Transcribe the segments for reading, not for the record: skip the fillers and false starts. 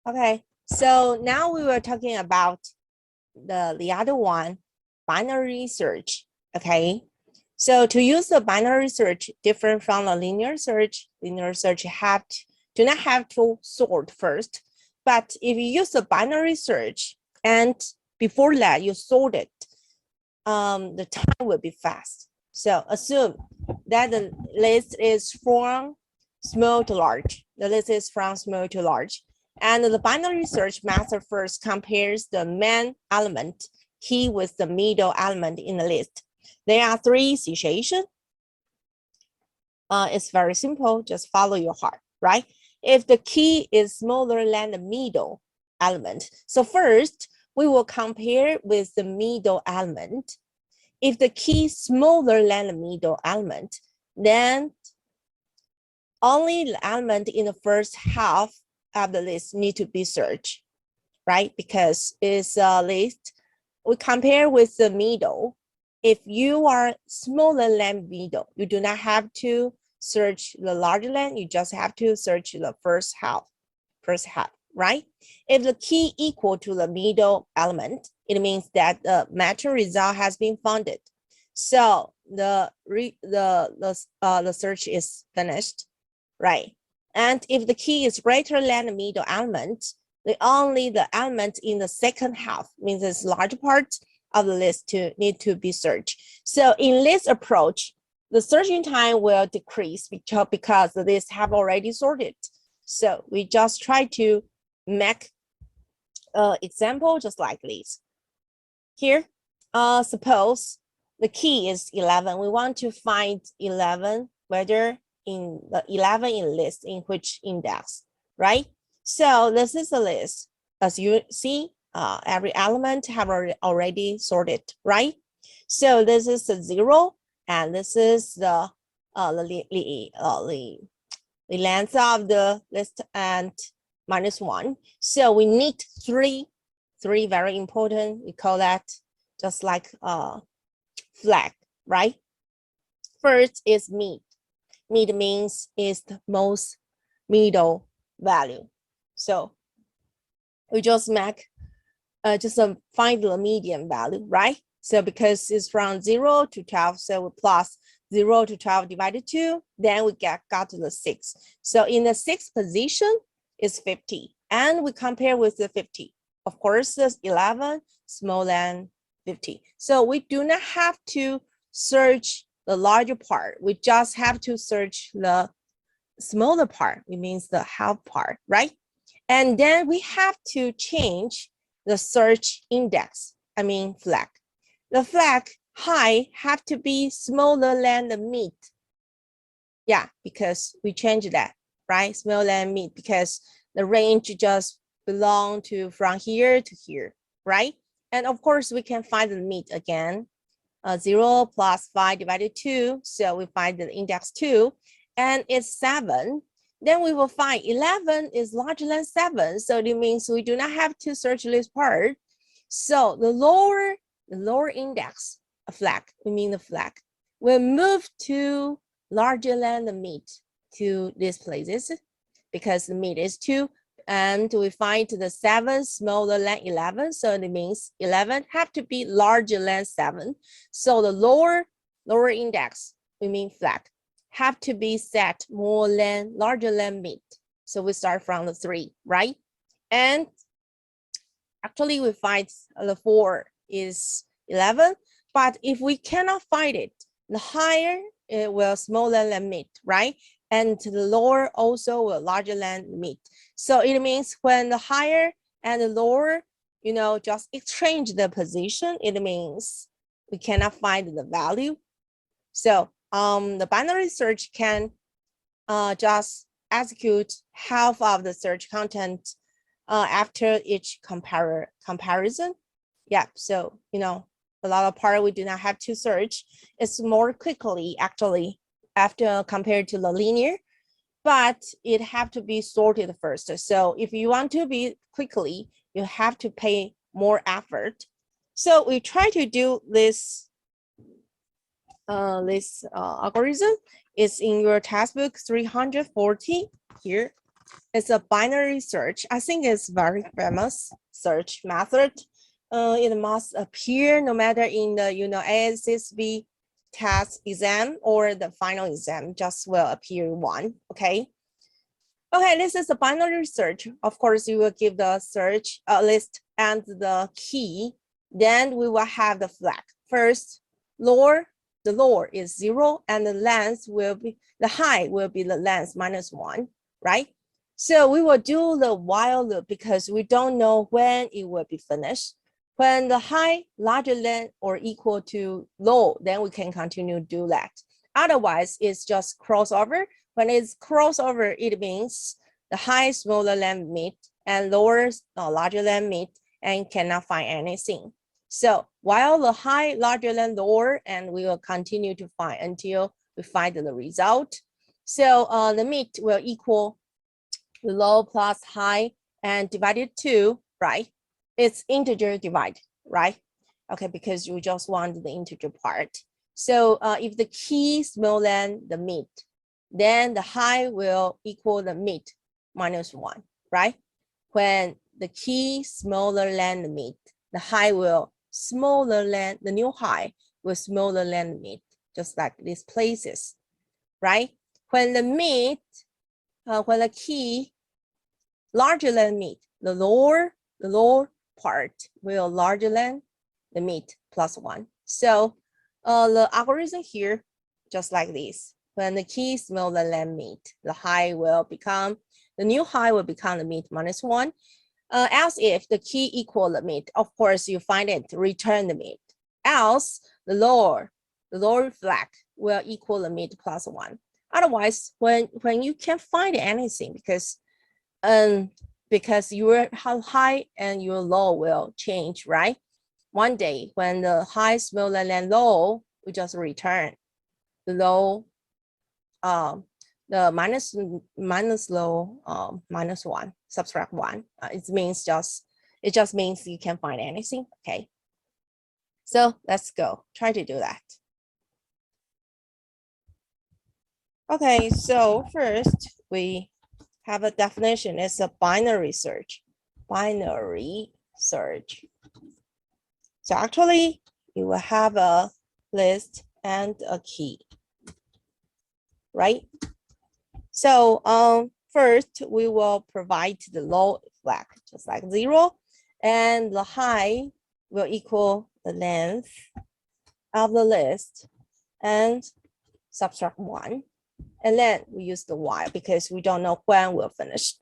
Okay, so now we were talking about the other one, binary search. Okay, so to use the binary search, different from the linear search do not have to sort first. But if you use the binary search and before that you sort it, the time will be fast. So assume that the list is from small to large. The list is from small to large. And the binary search method first compares the main element key with the middle element in the list. There are three situations. It's very simple. Just follow your heart, right? If the key is smaller than the middle element, so first we will compare with the middle element. If the key is smaller than the middle element, then only the element in the first half of the list need to be searched, right? Because it's a list. We compare with the middle. If you are smaller than middle, you do not have to search the larger than, you just have to search the first half, right? If the key equal to the middle element, it means that the matching result has been founded. So the search is finished, right? And if the key is greater than the middle element, only the element in the second half, means this large part of the list need to be searched. So in this approach, the searching time will decrease because the lists have already sorted. So we just try to make an example just like this. Here, suppose the key is 11. We want to find 11, whether in the 11 in list in which index, right? So this is a list. As you see, every element have already sorted, right? So this is the 0, and this is the length of the list and -1. So we need three very important. We call that just like flag, right? First is mid. Mid means is the most middle value. So we just make find the median value, right? So because it's from 0 to 12, so we plus 0 to 12 divided 2, then we got to the 6. So in the 6th position is 50, and we compare with the 50. Of course, there's 11 smaller than 50. So we do not have to search the larger part. We just have to search the smaller part. It means the half part, right? And then we have to change the search index, flag. The flag high have to be smaller than the mid. Yeah, because we changed that, right? Smaller than mid, because the range just belong to from here to here, right? And of course, we can find the mid again. 0 plus 5 divided 2. So we find the index 2, and it's 7. Then we will find 11 is larger than 7. So it means we do not have to search this part. So the lower index flag, the flag, will move to larger than the mid to these places, because the mid is 2. And we find the 7 smaller than 11. So it means 11 have to be larger than 7. So the lower index, flag, have to be set larger than mid. So we start from the 3, right? And actually we find the 4 is 11. But if we cannot find it, the higher it will smaller than mid, right? And the lower also will larger than mid. So it means when the higher and the lower, just exchange the position, it means we cannot find the value. So the binary search can just execute half of the search content after each comparison. Yeah, so, a lot of part we do not have to search. It's more quickly, actually, after compared to the linear, but it have to be sorted first. So if you want to be quickly, you have to pay more effort. So we try to do this algorithm. It's in your textbook 340 here. It's a binary search. I think it's very famous search method. It must appear no matter in the ASSB test exam or the final exam, just will appear one. Okay. Okay, this is a binary search. Of course, you will give the search list and the key. Then we will have the flag. First, the lower is 0, and the length will be, the height will be the length -1, right? So we will do the while loop because we don't know when it will be finished. When the height larger than or equal to low, then we can continue to do that. Otherwise, it's just crossover. When it's crossover, it means the high smaller than mid and lower larger than mid and cannot find anything. So while the high larger than lower, and we will continue to find until we find the result. So the mid will equal the low plus high and divided 2, right? It's integer divide, right? Okay, because you just want the integer part. So if the key is smaller than the mid, then the high will equal the mid -1, right? When the key smaller than the mid, the high will smaller than the new high will smaller than the mid, just like these places, right? When the mid, when the key larger than mid, the lower part will larger than the mid +1. So the algorithm here, just like this. When the key is smaller than mid, the new high will become the mid -1. Else if the key equal the mid, of course you find it, return the mid. Else the lower flag will equal the mid +1. Otherwise, when you can't find anything because your high and your low will change, right? One day when the high is smaller than low, we just return the low, the minus low, -1, subtract 1. It just means you can't find anything. Okay. So let's go try to do that. Okay, so first we have a definition. It's a binary search. Binary search. So actually, you will have a list and a key, right? So first, we will provide the low flag, just like 0, and the high will equal the length of the list and subtract 1. And then we use the while because we don't know when we'll finish.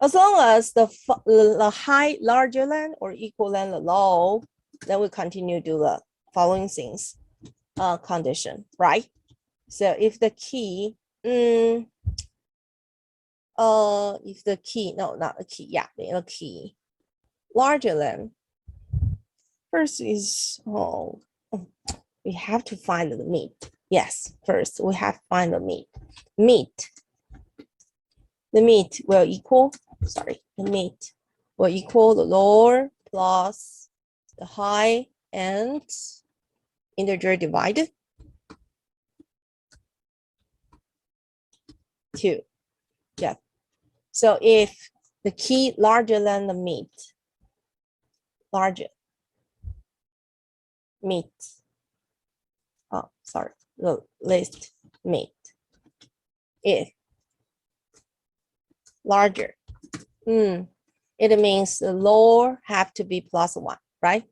As long as the high larger than or equal than the low, then we continue to do the following things condition, right? So if the key, if the key, no, not the key, yeah, the key larger than, first is, we have to find the mid. Yes, first we have to find the mid. The mid will equal, the mid will equal the lower plus the high and integer divided 2. Yeah. So if the key larger than the mid, the list mid, if larger, it means the lower have to be +1, right?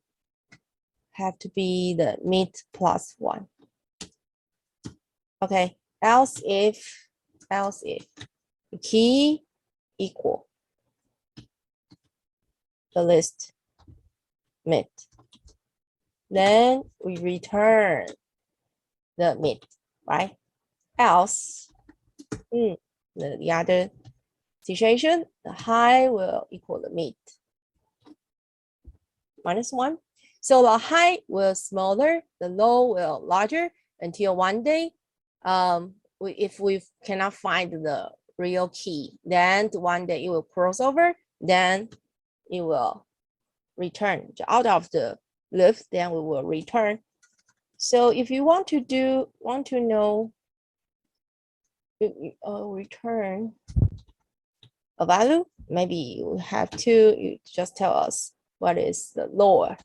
Have to be the mid +1. Okay, else if the key equal the list mid, then we return the mid, right? Else, the other situation, the high will equal the mid -1. So the high will smaller, the low will larger until one day, if we cannot find the real key, then one day it will cross over, then it will return out of the loop, then we will return. So if you want to know return a value, maybe you have to, you just tell us what is the lower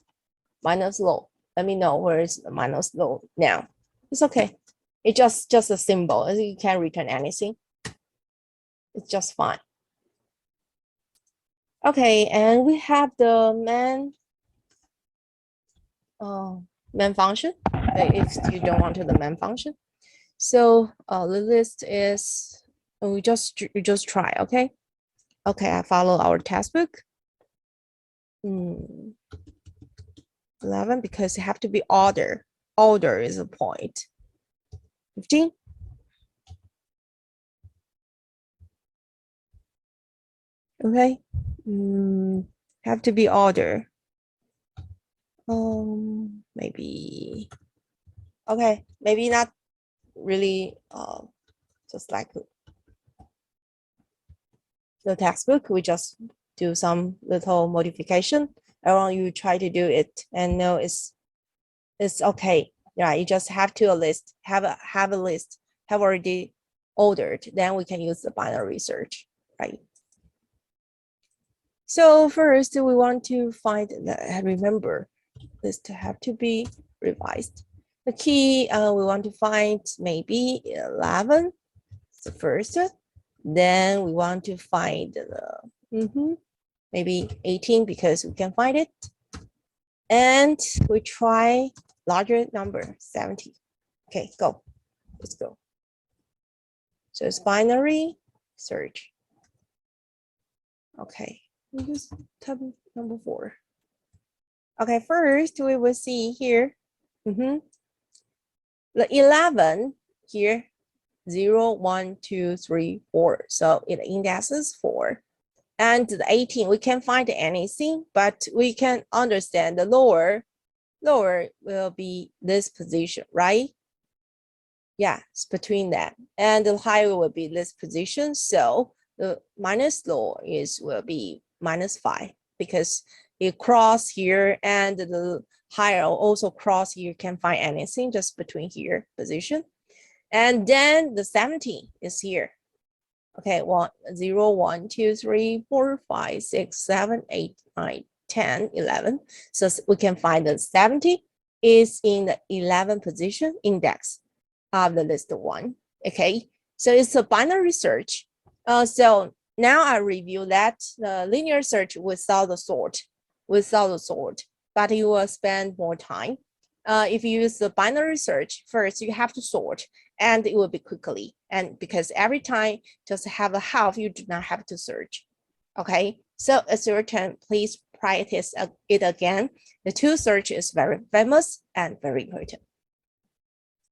minus low. Let me know where is the minus low now. It's okay. It's just a symbol. You can't return anything. It's just fine. Okay, and we have the main function. If you don't want to the main function, so the list is you just try. Okay, I follow our textbook. 11 because it have to be order. Order is a point. 15. Okay, have to be order. Maybe. Okay, maybe not really. Just like the textbook, we just do some little modification. I want you try to do it and know it's okay. Yeah, you just have to have a list, have already ordered. Then we can use the binary search, right? So first we want to find remember list have to be revised. The key we want to find maybe 11, the first. Then we want to find the maybe 18 because we can find it. And we try larger number, 70. Okay, go. Let's go. So it's binary search. Okay, we just type number 4. Okay, first we will see here. The 11 here, 0, 1, 2, 3, 4. So it indexes 4. And the 18, we can't find anything, but we can understand the lower will be this position, right? Yeah, it's between that. And the higher will be this position. So the minus low will be -5 because it cross here and the higher also cross here, can't find anything just between here position. And then the 17 is here. Okay, 0, 1, 2, 3, 4, 5, 6, 7, 8, 9, 10, 11. So we can find the 70 is in the 11 position index of the list 1. Okay, so it's a binary search. So now I review that the linear search without the sort, but you will spend more time. If you use the binary search, first you have to sort, and it will be quickly. And because every time just have a half, you do not have to search. Okay, so it's your turn. Please practice it again. The two search is very famous and very important.